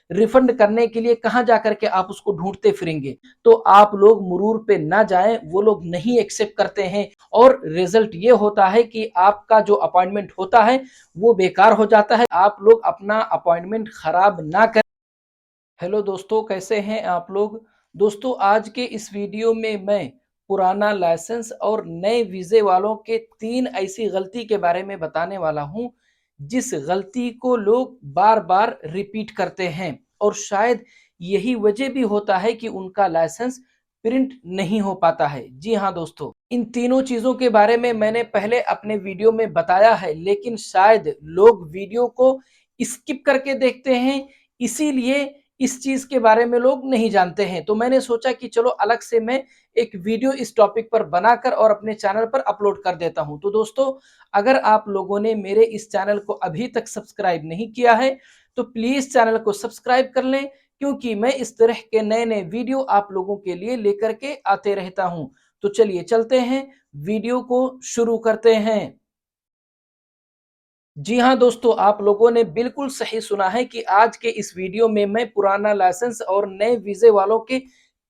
Refund करने के लिए कहां जाकर के आप उसको ढूंढते फिरेंगे। तो आप लोग मुरूर पे ना जाएं, वो लोग नहीं एक्सेप्ट करते हैं और रिजल्ट ये होता है कि आपका जो अपॉइंटमेंट होता है वो बेकार हो जाता है। आप लोग अपना अपॉइंटमेंट खराब ना करें। हेलो दोस्तों, कैसे हैं आप लोग। दोस्तों, आज के इस वीडियो में मैं पुराना लाइसेंस और नए वीजे वालों के 3 ऐसी गलती के बारे में बताने वाला हूं जिस गलती को लोग बार बार रिपीट करते हैं और शायद यही वजह भी होता है कि उनका लाइसेंस प्रिंट नहीं हो पाता है। जी हाँ दोस्तों, इन तीनों चीजों के बारे में मैंने पहले अपने वीडियो में बताया है, लेकिन शायद लोग वीडियो को स्किप करके देखते हैं, इसीलिए इस चीज के बारे में लोग नहीं जानते हैं। तो मैंने सोचा कि चलो अलग से मैं एक वीडियो इस टॉपिक पर बनाकर और अपने चैनल पर अपलोड कर देता हूं। तो दोस्तों, अगर आप लोगों ने मेरे इस चैनल को अभी तक सब्सक्राइब नहीं किया है तो प्लीज चैनल को सब्सक्राइब कर लें, क्योंकि मैं इस तरह के नए नए वीडियो आप लोगों के लिए लेकर के आते रहता हूं। तो चलिए चलते हैं, वीडियो को शुरू करते हैं। जी हाँ दोस्तों, आप लोगों ने बिल्कुल सही सुना है कि आज के इस वीडियो में मैं पुराना लाइसेंस और नए वीजे वालों के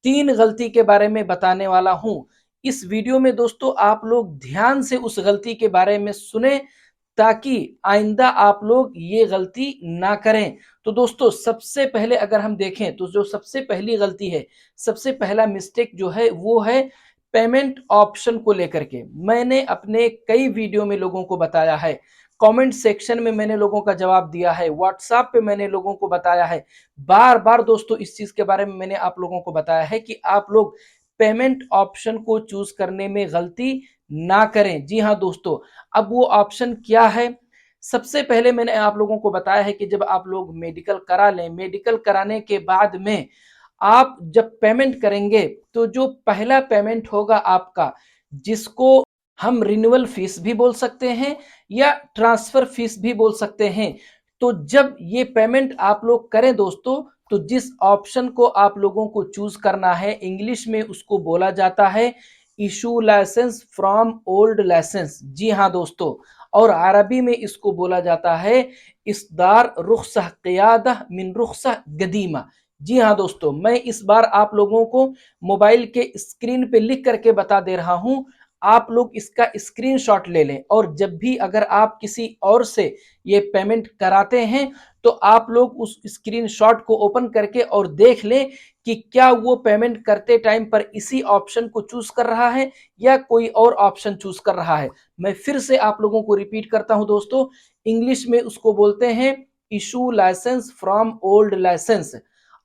3 गलती के बारे में बताने वाला हूं। इस वीडियो में दोस्तों आप लोग ध्यान से उस गलती के बारे में सुने, ताकि आइंदा आप लोग ये गलती ना करें। तो दोस्तों, सबसे पहले अगर हम देखें तो जो सबसे पहली गलती है, सबसे पहला मिस्टेक जो है वो है पेमेंट ऑप्शन को लेकर के। मैंने अपने कई वीडियो में लोगों को बताया है, कमेंट सेक्शन में मैंने लोगों का जवाब दिया है, व्हाट्सएप पे मैंने लोगों को बताया है, बार बार दोस्तों इस चीज के बारे में मैंने आप लोगों को बताया है कि आप लोग पेमेंट ऑप्शन को चूज करने में गलती ना करें। जी हाँ दोस्तों, अब वो ऑप्शन क्या है। सबसे पहले मैंने आप लोगों को बताया है कि जब आप लोग मेडिकल करा लें, मेडिकल कराने के बाद में आप जब पेमेंट करेंगे तो जो पहला पेमेंट होगा आपका, जिसको हम रिन्यूअल फीस भी बोल सकते हैं या ट्रांसफर फीस भी बोल सकते हैं, तो जब ये पेमेंट आप लोग करें दोस्तों, तो जिस ऑप्शन को आप लोगों को चूज करना है, इंग्लिश में उसको बोला जाता है issue licence from old licence. जी हाँ दोस्तों, और अरबी में इसको बोला जाता है इस्दार रुखसह क़ियादह मिन रुखसह गदीमा। जी हाँ दोस्तों, मैं इस बार आप लोगों को मोबाइल के स्क्रीन पे लिख करके बता दे रहा हूं, आप लोग इसका स्क्रीनशॉट ले लें और जब भी अगर आप किसी और से ये पेमेंट कराते हैं तो आप लोग उस स्क्रीनशॉट को ओपन करके और देख लें कि क्या वो पेमेंट करते टाइम पर इसी ऑप्शन को चूज कर रहा है या कोई और ऑप्शन चूज कर रहा है। मैं फिर से आप लोगों को रिपीट करता हूं दोस्तों, इंग्लिश में उसको बोलते हैं issue licence from old licence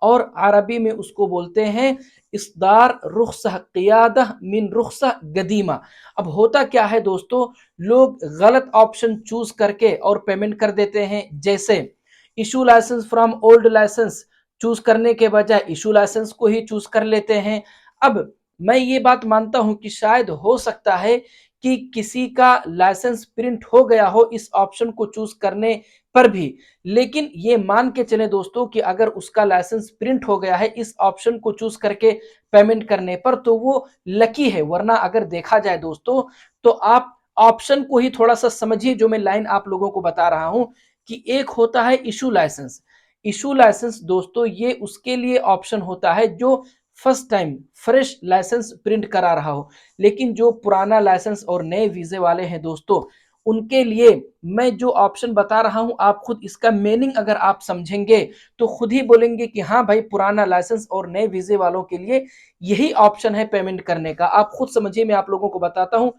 और अरबी में उसको बोलते हैं इस्दार रुखसह क़ियादह मिन रुखसह गदीमा। अब होता क्या है दोस्तों, लोग गलत ऑप्शन चूज करके और पेमेंट कर देते हैं। जैसे issue licence from old licence choose करने के बजाय इशू लाइसेंस को ही चूज कर लेते हैं। अब मैं ये बात मानता हूं कि शायद हो सकता है कि किसी का लाइसेंस प्रिंट हो गया हो इस ऑप्शन को चूज करने पर भी, लेकिन ये मान के चले दोस्तों कि अगर उसका लाइसेंस प्रिंट हो गया है इस ऑप्शन को चूज करके पेमेंट करने पर, तो वो लकी है। वरना अगर देखा जाए दोस्तों, तो आप ऑप्शन को ही थोड़ा सा समझिए, जो मैं लाइन आप लोगों को बता रहा हूं कि एक होता है इशू लाइसेंस। इशू लाइसेंस दोस्तों ये उसके लिए ऑप्शन होता है जो first time fresh licence print करा रहा हो, लेकिन जो पुराना लाइसेंस और नए वीजे वाले हैं दोस्तों, उनके लिए मैं जो ऑप्शन बता रहा हूं, आप खुद इसका मीनिंग अगर आप समझेंगे तो खुद ही बोलेंगे कि हाँ भाई, पुराना लाइसेंस और नए वीजे वालों के लिए यही ऑप्शन है पेमेंट करने का। आप खुद समझिए, मैं आप लोगों को बताता हूं।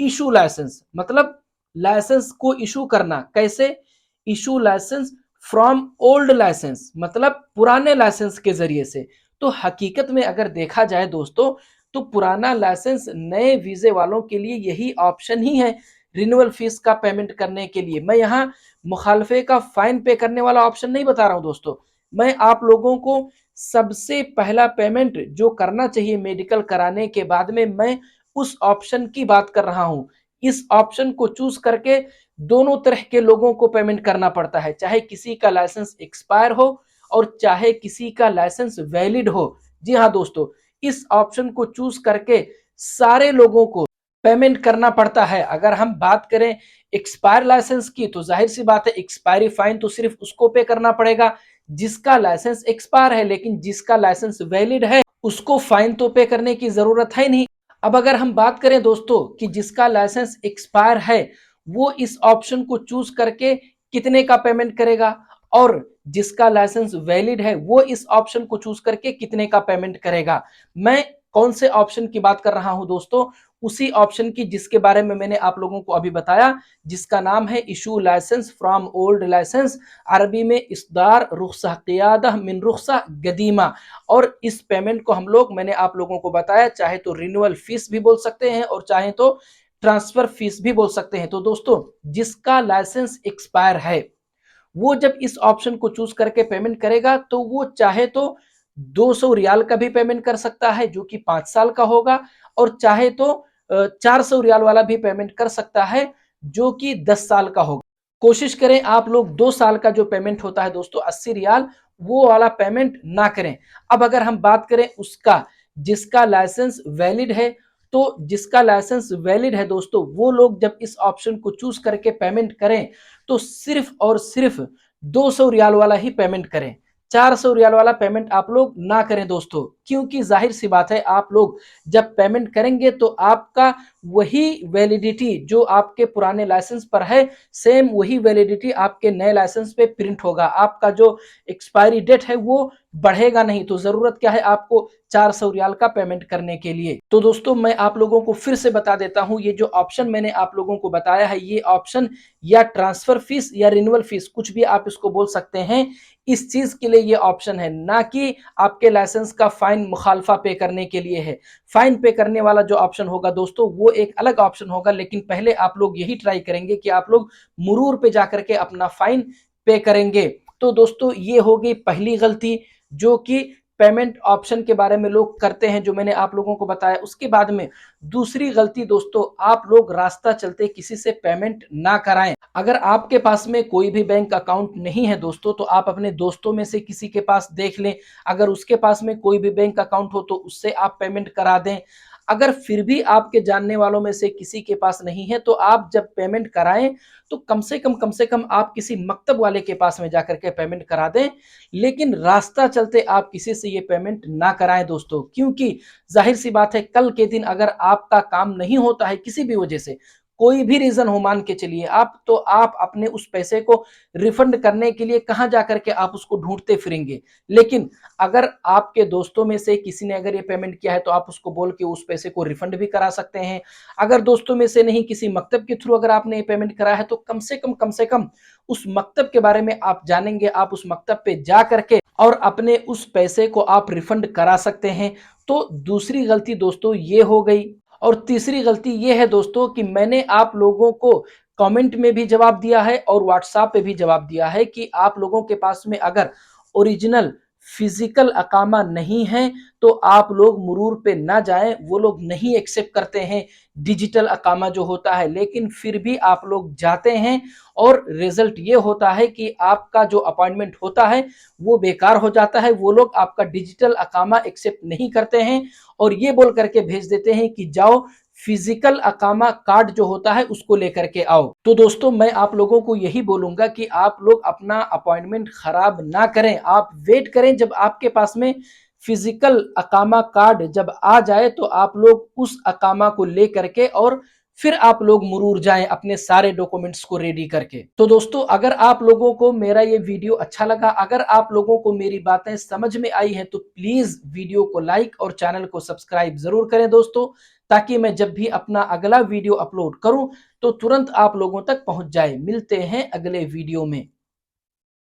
इशू लाइसेंस मतलब लाइसेंस को इशू करना। कैसे? Issue licence from old licence मतलब पुराने लाइसेंस के जरिए से। तो हकीकत में अगर देखा जाए दोस्तों, तो पुराना लाइसेंस नए वीजे वालों के लिए यही ऑप्शन ही है रिन्यूअल फीस का पेमेंट करने के लिए। मैं यहाँ मुखालफे का फाइन पे करने वाला ऑप्शन नहीं बता रहा हूं दोस्तों, मैं आप लोगों को सबसे पहला पेमेंट जो करना चाहिए मेडिकल कराने के बाद में, मैं उस ऑप्शन की बात कर रहा हूं। इस ऑप्शन को चूज करके दोनों तरह के लोगों को पेमेंट करना पड़ता है, चाहे किसी का लाइसेंस एक्सपायर हो और चाहे किसी का लाइसेंस वैलिड हो। जी हाँ दोस्तों, इस ऑप्शन को चूज करके सारे लोगों को पेमेंट करना पड़ता है। अगर हम बात करें एक्सपायर लाइसेंस की, तो जाहिर सी बात है एक्सपायरी फाइन तो सिर्फ उसको पे करना पड़ेगा जिसका लाइसेंस एक्सपायर है, लेकिन जिसका लाइसेंस वैलिड है उसको फाइन तो पे करने की जरूरत है नहीं। अब अगर हम बात करें दोस्तों कि जिसका लाइसेंस एक्सपायर है वो इस ऑप्शन को चूज करके कितने का पेमेंट करेगा, और जिसका लाइसेंस वैलिड है वो इस ऑप्शन को चूज करके कितने का पेमेंट करेगा। मैं कौन से ऑप्शन की बात कर रहा हूं दोस्तों, उसी ऑप्शन की जिसके बारे में मैंने आप लोगों को अभी बताया, जिसका नाम है issue licence from old licence, अरबी में इस्दार रुख्सा क़ियादह मिन रुख्सा गदीमा। और इस पेमेंट को हम लोग, मैंने आप लोगों को बताया, चाहे तो रिन्यूअल फीस भी बोल सकते हैं और चाहे तो ट्रांसफर फीस भी बोल सकते हैं। तो दोस्तों जिसका लाइसेंस एक्सपायर है वो जब इस ऑप्शन को चूज करके पेमेंट करेगा तो वो चाहे तो 200 रियाल का भी पेमेंट कर सकता है जो कि 5 साल का होगा, और चाहे तो 400 रियाल वाला भी पेमेंट कर सकता है जो कि 10 साल का होगा। कोशिश करें आप लोग 2 साल का जो पेमेंट होता है दोस्तों 80 रियाल, वो वाला पेमेंट ना करें। अब अगर हम बात करें उसका जिसका लाइसेंस वैलिड है, तो जिसका लाइसेंस वैलिड है दोस्तों वो लोग जब इस ऑप्शन को चूज करके पेमेंट करें तो सिर्फ और सिर्फ 200 रियाल वाला ही पेमेंट करें। 400 रियाल वाला पेमेंट आप लोग ना करें दोस्तों, क्योंकि जाहिर सी बात है आप लोग जब पेमेंट करेंगे तो आपका वही वैलिडिटी जो आपके पुराने लाइसेंस पर है, सेम वही वैलिडिटी आपके नए लाइसेंस पे प्रिंट होगा। आपका जो एक्सपायरी डेट है वो बढ़ेगा नहीं, तो जरूरत क्या है आपको 400 रियाल का पेमेंट करने के लिए। तो दोस्तों मैं आप लोगों को फिर से बता देता हूं, ये जो ऑप्शन मैंने आप लोगों को बताया है, ये ऑप्शन या ट्रांसफर फीस या रिन्यूअल फीस, कुछ भी आप इसको बोल सकते हैं, इस चीज के लिए ये ऑप्शन है, ना कि आपके लाइसेंस का फाइन मुखालफा पे करने के लिए है। फाइन पे करने वाला जो ऑप्शन होगा दोस्तों वो एक अलग ऑप्शन होगा, लेकिन पहले आप लोग यही ट्राई करेंगे कि आप लोग मुरूर पे जाकर के अपना फाइन पे करेंगे। तो दोस्तों ये हो गई पहली गलती जो कि पेमेंट ऑप्शन के बारे में लोग करते हैं, जो मैंने आप लोगों को बताया। उसके बाद में दूसरी गलती दोस्तों, आप लोग रास्ता चलते किसी से पेमेंट ना कराएं। अगर आपके पास में कोई भी बैंक अकाउंट नहीं है दोस्तों तो आप अपने दोस्तों में से किसी के पास देख लें, अगर उसके पास में कोई भी बैंक अकाउंट हो तो उससे आप पेमेंट करा दें। अगर फिर भी आपके जानने वालों में से किसी के पास नहीं है तो आप जब पेमेंट कराएं तो कम से कम आप किसी मकतब वाले के पास में जाकर के पेमेंट करा दें, लेकिन रास्ता चलते आप किसी से ये पेमेंट ना कराएं दोस्तों, क्योंकि जाहिर सी बात है कल के दिन अगर आपका काम नहीं होता है किसी भी वजह से, कोई भी रीजन हो, मान के चलिए आप, तो आप अपने उस पैसे को रिफंड करने के लिए कहां जाकर के आप उसको ढूंढते फिरेंगे। लेकिन अगर आपके दोस्तों में से किसी ने अगर ये पेमेंट किया है तो आप उसको बोल के उस पैसे को रिफंड भी करा सकते हैं। अगर दोस्तों में से नहीं, किसी मकतब के थ्रू अगर आपने ये पेमेंट करा है तो कम से कम उस मकतब के बारे में आप जानेंगे, आप उस मकतब पे जा करके और अपने उस पैसे को आप रिफंड करा सकते हैं। तो दूसरी गलती दोस्तों ये हो गई। और तीसरी गलती ये है दोस्तों कि मैंने आप लोगों को कमेंट में भी जवाब दिया है और व्हाट्सएप पे भी जवाब दिया है कि आप लोगों के पास में अगर ओरिजिनल फिजिकल अकामा नहीं है तो आप लोग मुरूर पे ना जाएं, वो लोग नहीं एक्सेप्ट करते हैं डिजिटल अकामा जो होता है। लेकिन फिर भी आप लोग जाते हैं और रिजल्ट ये होता है कि आपका जो अपॉइंटमेंट होता है वो बेकार हो जाता है। वो लोग आपका डिजिटल अकामा एक्सेप्ट नहीं करते हैं और ये बोल करके भेज देते हैं कि जाओ फिजिकल अकामा कार्ड जो होता है उसको लेकर के आओ। तो दोस्तों मैं आप लोगों को यही बोलूंगा कि आप लोग अपना अपॉइंटमेंट खराब ना करें, आप वेट करें जब आपके पास में फिजिकल अकामा कार्ड जब आ जाए तो आप लोग उस अकामा को लेकर के और फिर आप लोग मुरूर जाएं अपने सारे डॉक्यूमेंट्स को रेडी करके। तो दोस्तों अगर आप लोगों को मेरा ये वीडियो अच्छा लगा, अगर आप लोगों को मेरी बातें समझ में आई हैं तो प्लीज वीडियो को लाइक और चैनल को सब्सक्राइब जरूर करें दोस्तों, ताकि मैं जब भी अपना अगला वीडियो अपलोड करूं तो तुरंत आप लोगों तक पहुंच जाए। मिलते हैं अगले वीडियो में।